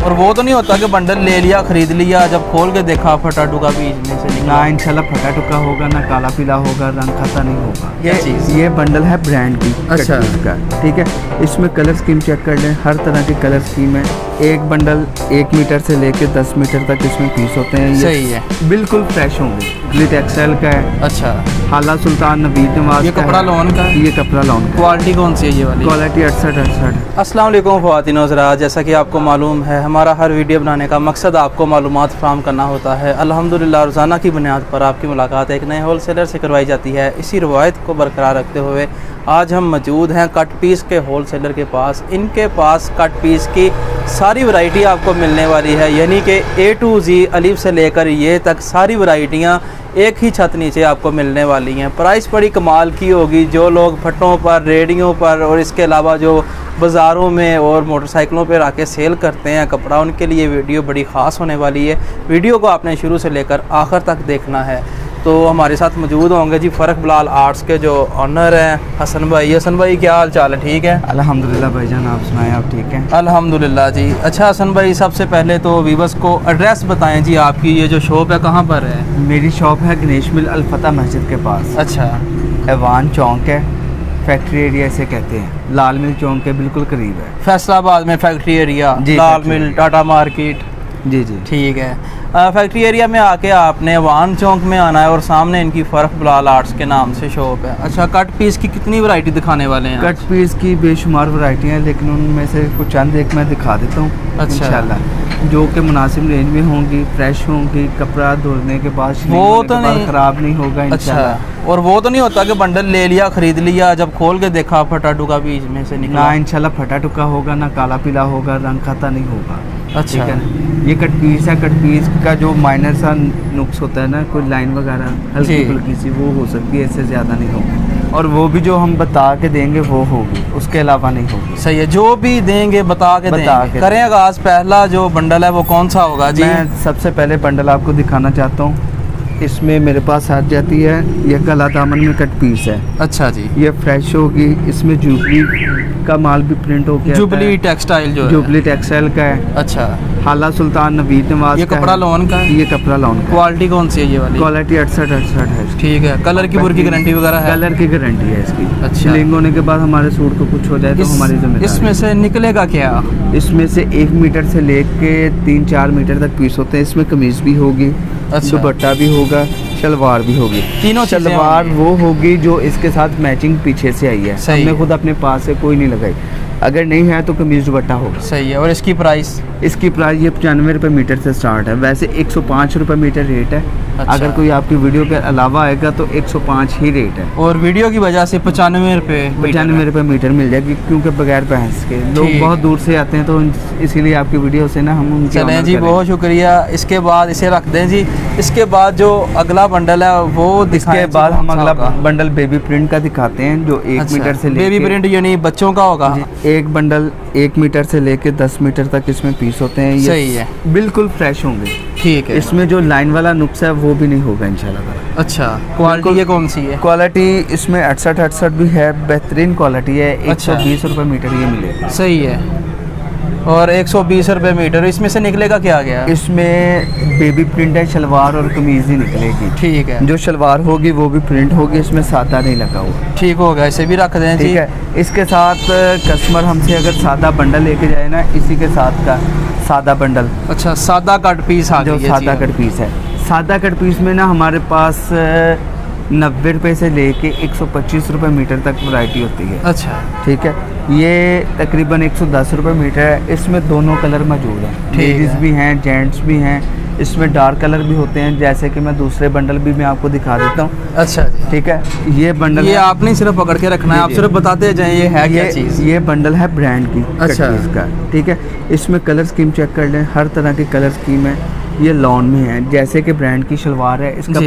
और वो तो नहीं होता कि बंडल ले लिया, खरीद लिया, जब खोल के देखा फटा टुका भी इसमें से निकला? ना इंशाल्लाह फटा टुका होगा, ना काला पीला होगा, रंग खाता नहीं होगा। क्या चीज़? ये बंडल है ब्रांड की अच्छा का, ठीक है। इसमें कलर स्कीम चेक कर लें, हर तरह की कलर स्कीम है। एक बंडल 1 मीटर से लेके 10 मीटर तक इसमें पीस होते हैं। सही है, बिल्कुल फ्रेश होंगे। ग्लिट एक्सेल का है। अच्छा, हाला सुल्तान नवीद नवाज। ये कपड़ा लोन का है? ये कपड़ा लोन का। क्वालिटी कौन सी है ये वाली? क्वालिटी 68। अस्सलाम वालेकुम ख़वातीन व हज़रात, जैसा कि आपको मालूम है हमारा हर वीडियो बनाने का मकसद आपको मालूमात फ़राहम करना होता है। अल्हम्दुलिल्लाह रोज़ाना की बुनियाद पर आपकी मुलाकात एक नए होल सेलर से करवाई जाती है। इसी रवायत को बरकरार रखते हुए आज हम मौजूद हैं कट पीस के होल सेलर के पास। इनके पास कट पीस की सारी वैरायटी आपको मिलने वाली है, यानी कि A to Z अलिफ से लेकर ये तक सारी वैरायटियाँ एक ही छत नीचे आपको मिलने वाली हैं। प्राइस बड़ी कमाल की होगी। जो लोग फटों पर, रेडियो पर और इसके अलावा जो बाज़ारों में और मोटरसाइकिलों पर आके सेल करते हैं कपड़ा, उनके लिए वीडियो बड़ी ख़ास होने वाली है। वीडियो को आपने शुरू से लेकर आखिर तक देखना है। तो हमारे साथ मौजूद होंगे जी फ़र्क बिलाल आर्ट्स के जो ऑनर हैं हसन भाई। हसन भाई क्या हाल चाल है? ठीक है अल्हम्दुलिल्लाह भाईजान, आप सुनाएं, आप ठीक हैं? अल्हम्दुलिल्लाह जी। अच्छा हसन भाई, सबसे पहले तो वीवर्स को एड्रेस बताएं जी, आपकी ये जो शॉप है कहाँ पर है? मेरी शॉप है गणेश मिल अल-फतह मस्जिद के पास। अच्छा, ऐवान चौक है, फैक्ट्री एरिया से कहते हैं। लाल मिल चौक के बिल्कुल करीब है। फैसलाबाद में फैक्ट्री एरिया, लाल मिल, टाटा मार्केट। जी जी ठीक है। फैक्ट्री एरिया में आके आपने वान चौक में आना है और सामने इनकी फ़र्क बिलाल आर्ट्स के नाम से शॉप है। अच्छा, कट पीस की कितनी वैरायटी दिखाने वाले हैं? कट पीस की बेशुमार वैरायटी हैं, लेकिन उनमें से कुछ चंद एक मैं दिखा देता हूँ। अच्छा, इंशाल्लाह जो कि मुनासिब रेंज में होंगी, फ्रेश होंगी, कपड़ा धोने के बाद वो तो नहीं ख़राब नहीं होगा इंशाल्लाह। अच्छा, और वो तो नहीं होता कि बंडल ले लिया, खरीद लिया, जब खोल के देखा फटा टुका भी इसमें से निकला? ना इंशाल्लाह फटा टुका होगा, ना काला पीला होगा, रंग खाता नहीं होगा। अच्छा, ठीक है। ये कट पीस है। कट पीस का जो माइनर सा नुक्स होता है ना, कोई लाइन वगैरह हल्की फुल्की सी, वो हो सकती है, इससे ज़्यादा नहीं होगी। और वो भी जो हम बता के देंगे वो होगी, उसके अलावा नहीं होगी। सही है, जो भी देंगे बता के देंगे। करें आगाज़। पहला जो बंडल है वो कौन सा होगा जी? मैं सबसे पहले बंडल आपको दिखाना चाहता हूँ। इसमें मेरे पास आ जाती है ये गला दामन में कट पीस है। अच्छा जी, ये फ्रेश होगी। इसमें जुबली का माल भी प्रिंट हो गया। जुबली टेक्सटाइल जो है, जुबली टेक्सटाइल का है। अच्छा, हाला सुल्तान नवीद नवाज। ये कपड़ा लोन का है? ये कपड़ा लोन का। क्वालिटी कौन सी है ये वाली? क्वालिटी 68 है। ठीक है। कलर की बुर की गारंटी वगैरह है? कलर की गारंटी है इसकी। अच्छा, लिंग होने के बाद हमारे सूट को कुछ हो जाए तो हमारी जिम्मेदारी। इसमें से निकलेगा क्या? इसमें से 1 मीटर से लेके 3-4 मीटर तक पीस होते हैं। इसमें कमीज भी होगी, अच्छा, दुपट्टा भी होगा, शलवार भी होगी। तीनों शलवार वो होगी जो इसके साथ मैचिंग पीछे से आई है। हमने खुद अपने पास से कोई नहीं लगाई। अगर नहीं है तो कमीज दुपट्टा होगा। सही है। और इसकी प्राइस? इसकी प्राइस ये 95 रुपये मीटर से स्टार्ट है। वैसे 105 रुपये मीटर रेट है। अच्छा। अगर कोई आपकी वीडियो के अलावा आएगा तो 105 ही रेट है। और वीडियो की वजह से 95 रुपये मीटर मिल जाएगी, क्योंकि बगैर पैंस के लोग बहुत दूर से आते हैं, तो इसीलिए आपकी वीडियो से ना हम चलें जी, बहुत शुक्रिया। इसके बाद इसे रख दें जी। इसके बाद जो अगला बंडल है वो इसके बाद हम अगला बंडल बेबी प्रिंट का दिखाते हैं, जो 1 मीटर से बेबी प्रिंट यानी बच्चों का होगा। एक बंडल 1 मीटर से लेके 10 मीटर तक इसमें पीस होते हैं। सही है, बिल्कुल फ्रेश होंगे। ठीक है। इसमें जो लाइन वाला नुक्स है वो भी नहीं होगा इंशाल्लाह। अच्छा, क्वालिटी ये कौन सी है? क्वालिटी इसमें 68 भी है, बेहतरीन क्वालिटी है। 120 रुपये मीटर ये मिलेगा। सही है। और 120 रुपये मीटर। इसमें से निकलेगा क्या गया? इसमें बेबी प्रिंट है, शलवार और कमीज ही निकलेगी। ठीक है। जो शलवार होगी वो भी प्रिंट होगी, इसमें सादा नहीं लगा हुआ। ठीक होगा, इसे भी रख दें। ठीक है। इसके साथ कस्टमर हमसे अगर सादा बंडल लेके जाए ना, इसी के साथ का सादा बंडल। अच्छा, सादा कट पीस आ गया। जो सादा कट पीस है, सादा कट पीस में ना हमारे पास 90 रुपये से लेके 125 रुपये मीटर तक वैरायटी होती है। अच्छा, ठीक है। ये तकरीबन 110 रुपये मीटर है। इसमें दोनों कलर मौजूद हैं, लेडीज़ भी हैं, जेंट्स भी हैं। इसमें डार्क कलर भी होते हैं, जैसे कि मैं दूसरे बंडल भी मैं आपको दिखा देता हूँ। अच्छा जी, ठीक है। ये बंडल ये आपने सिर्फ पकड़ के रखना है, आप सिर्फ बताते जाएं ये है क्या चीज़। ये बंडल है ब्रांड की। अच्छा, इसका ठीक है। इसमें कलर स्कीम चेक कर लें, हर तरह की कलर स्कीम है। ये लॉन में है, जैसे कि ब्रांड की शलवार है। इसका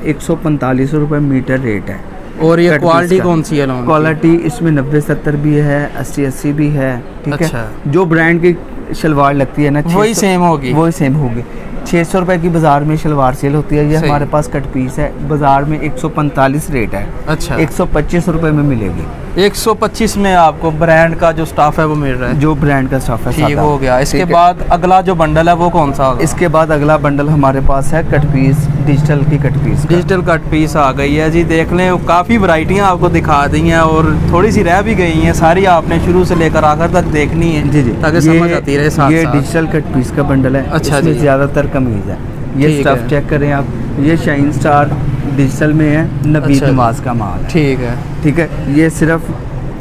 145 रुपये मीटर रेट है। और ये क्वालिटी कौन सी है? क्वालिटी इसमें 90-70 भी है, 80-80 भी है। ठीक अच्छा। है। जो ब्रांड की शलवार लगती है ना, वही सेम होगी। वही सेम होगी। 600 रुपए की बाजार में शलवार सेल होती है, ये हमारे पास कट पीस है, बाजार में 145 रेट है। अच्छा, 125 रुपए में मिलेगी। 125 में आपको ब्रांड का जो स्टाफ है वो मिल रहा है, जो ब्रांड का स्टाफ है। ठीक हो गया। इसके बाद अगला जो बंडल है वो कौन सा होगा? इसके बाद अगला बंडल हमारे पास है कट पीस, डिजिटल की cut piece. Digital cut piece आ गई है जी, देख लें काफ़ी वैरायटियाँ आपको दिखा दी हैं और थोड़ी सी रह भी गई हैं, सारी आपने शुरू से लेकर आखिर तक देखनी है जी जी, ताकि समझ आती रहे साथ। ये डिजिटल कट पीस का बंडल है। अच्छा जी, ज़्यादातर कमीज है। ये स्टफ चेक करें आप, ये शाइन स्टार डिजिटल में है, नबी नवाज का माल है। ठीक है, ठीक है। ये सिर्फ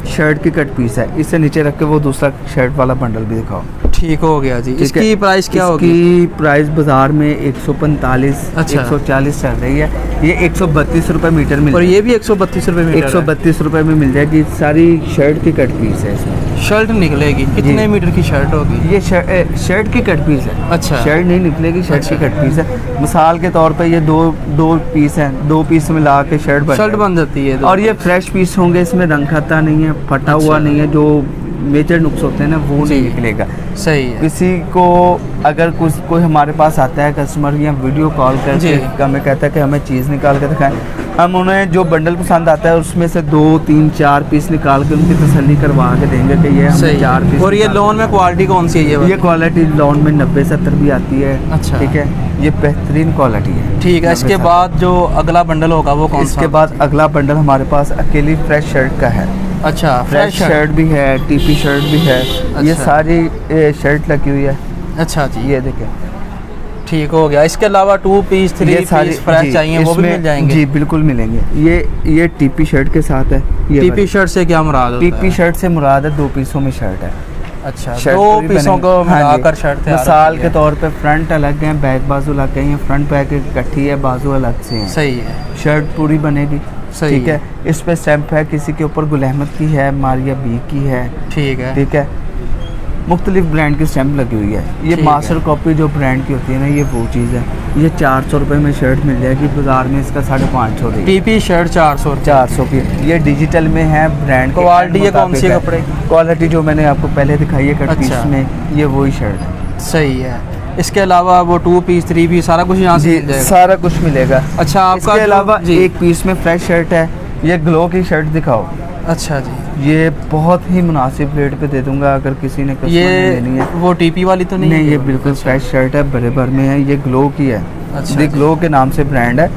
शर्ट की कट पीस है, इससे नीचे रख के वो दूसरा शर्ट वाला बंडल भी दिखाओ। ठीक हो गया जी। इसकी प्राइस क्या होगी? इसकी प्राइस बाजार में 145 अच्छा 140 चल रही है। ये 132 रुपए मीटर मिल, और ये भी 132 रुपए मीटर 132 रुपए में मिल जाएगी। सारी शर्ट की कट पीस है। इसमें शर्ट निकलेगी कितने मीटर की शर्ट होगी? ये शर्ट की कट पीस है। अच्छा, शर्ट नहीं निकलेगी, शर्ट की कट पीस है। मिसाल के तौर पे ये दो पीस हैं, 2 पीस मिला के शर्ट बन जाती है। और ये फ्रेश पीस होंगे, इसमें रंग खाता नहीं है, फटा हुआ नहीं है, जो मेजर नुक्स होते हैं ना वो नहीं निकलेगा। सही है। किसी को अगर कोई हमारे पास आता है कस्टमर या वीडियो कॉल करके हमें कहता है कि हमें चीज़ निकाल के दिखाएं, हम उन्हें जो बंडल पसंद आता है उसमें से 2 3 4 पीस निकाल के उनकी तसल्ली करवा के देंगे कि ये हमें 4 पीस। और ये लोन में क्वालिटी कौन सी है? ये क्वालिटी लोन में 90-70 भी आती है। अच्छा, ठीक है, ये बेहतरीन क्वालिटी है। ठीक है। इसके बाद जो अगला बंडल होगा वो कौन सा? इसके बाद अगला बंडल हमारे पास अकेली फ्रेश शर्ट का है। अच्छा, फ्रेश शर्ट भी है, टीपी शर्ट भी है। अच्छा। ये सारी शर्ट लगी हुई है। अच्छा जी, ये देखें। ठीक हो गया। इसके अलावा 2 पीस 3 पीस फ्रेश चाहिए वो भी मिल जाएंगे? जी बिल्कुल मिलेंगे। ये टीपी शर्ट के साथ है। ये टीपी शर्ट से क्या मुराद होता है? टीपी शर्ट से मुराद है 2 पीसों में शर्ट है। अच्छा, 2 पीसों को मिलाकर शर्ट है। मिसाल के तौर पे फ्रंट अलग है, बैक बाजू अलग है, फ्रंट बैक इकट्ठी है, बाजू अलग से है। सही है, शर्ट पूरी बनेगी। ठीक है। इस पे स्टैंप है, किसी के ऊपर गुल अहमद की है, मारिया बी की है। ठीक है, ठीक है। मुख्तलिफ ब्रांड की स्टैंप लगी हुई है। ये मास्टर कॉपी जो ब्रांड की होती है ना, ये वो चीज़ है। ये 400 रुपये में शर्ट मिल जाएगी, बाजार में इसका 550 टीपी शर्ट 400 की। ये डिजिटल में है, ब्रांड क्वालिटी कौन सी कपड़े? क्वालिटी जो मैंने आपको पहले दिखाई है कट पीस में, ये वही शर्ट है। सही है। इसके अलावा वो 2 पीस 3 पीस सारा कुछ यहाँ से मिल जाएगा? सारा कुछ मिलेगा। अच्छा, आपका इसके अलावा 1 पीस में फ्रेश शर्ट है। ये ग्लो की शर्ट दिखाओ। अच्छा जी, ये बहुत ही मुनासिब रेट पे दे दूंगा अगर किसी ने ये लेनी है। वो टीपी वाली तो नहीं? ये बिल्कुल फ्रेश शर्ट है, बड़े भर में है। ये ग्लो की है। अच्छा, ये ग्लो के नाम से ब्रांड है।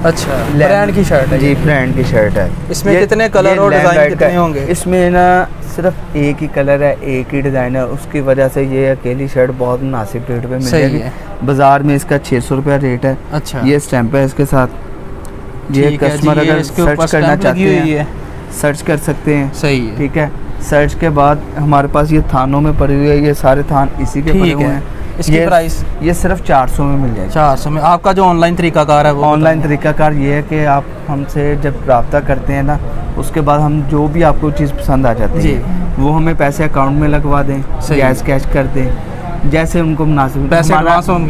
अच्छा, ब्रांड की शर्ट है? जी, ब्रांड की शर्ट है। इसमें कितने कलर और डिज़ाइन कितने होंगे? इसमें ना सिर्फ एक ही कलर है, एक ही डिज़ाइन है, उसकी वजह से ये अकेली शर्ट बहुत मुनासिब रेट पे मिल जाएगी। बाजार में इसका 600 रुपया रेट है। अच्छा, ये स्टैंप है इसके साथ। ये कस्टमर अगर सर्च करना चाहते हैं सर्च कर सकते हैं। सही है। ठीक है। सर्च के बाद हमारे पास ये थानों में पड़ी हुई है, ये सारे थान इसी के पड़े हुए हैं। इसकी प्राइस? ये सिर्फ 400 में मिल जाएगी। 400 में। आपका जो ऑनलाइन तरीकाकार है वो? ऑनलाइन तरीकाकार ये है कि आप हमसे जब रब्ता करते हैं ना, उसके बाद हम जो भी आपको चीज़ पसंद आ जाती है वो हमें पैसे अकाउंट में लगवा दें, कैश कर दें, जैसे उनको मुनासिब पैसे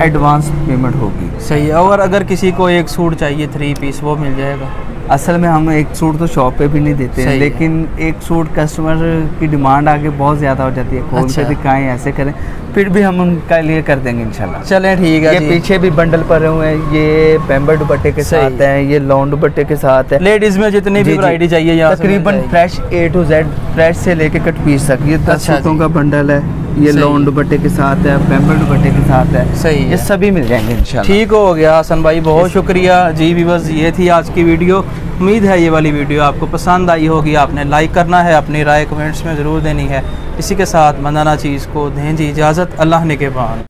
एडवांस पेमेंट होगी। सही है। और अगर किसी को एक सूट चाहिए 3 पीस वो मिल जाएगा? असल में हम एक सूट तो शॉप पे भी नहीं देते हैं, लेकिन एक सूट कस्टमर की डिमांड आगे बहुत ज़्यादा हो जाती है, खोल के दिखाएं, ऐसे करें, फिर भी हम उनका लिए कर देंगे इंशाल्लाह। चलें, ठीक है। ये पीछे भी बंडल पड़े हुए हैं, ये पेम्बर दुपट्टे के साथ है, ये लॉन दुपट्टे के साथ है। लेडीज़ में जितनी भी वैरायटी चाहिए यहाँ तकरीबन fresh A to Z, fresh से लेके कट पीस तक। ये 10 सूटों का बंडल है। ये लॉन दुपट्टे के साथ है, पेम्बर दुपट्टे के साथ है। सही है। ये सभी मिल जाएंगे इंशाल्लाह। ठीक हो गया हसन भाई, बहुत शुक्रिया जी। भी बस ये थी आज की वीडियो। उम्मीद है ये वाली वीडियो आपको पसंद आई होगी। आपने लाइक करना है, अपनी राय कमेंट्स में ज़रूर देनी है। इसी के साथ मंदाना चीज़ को दें जी इजाज़त। अल्लाह निगहबान।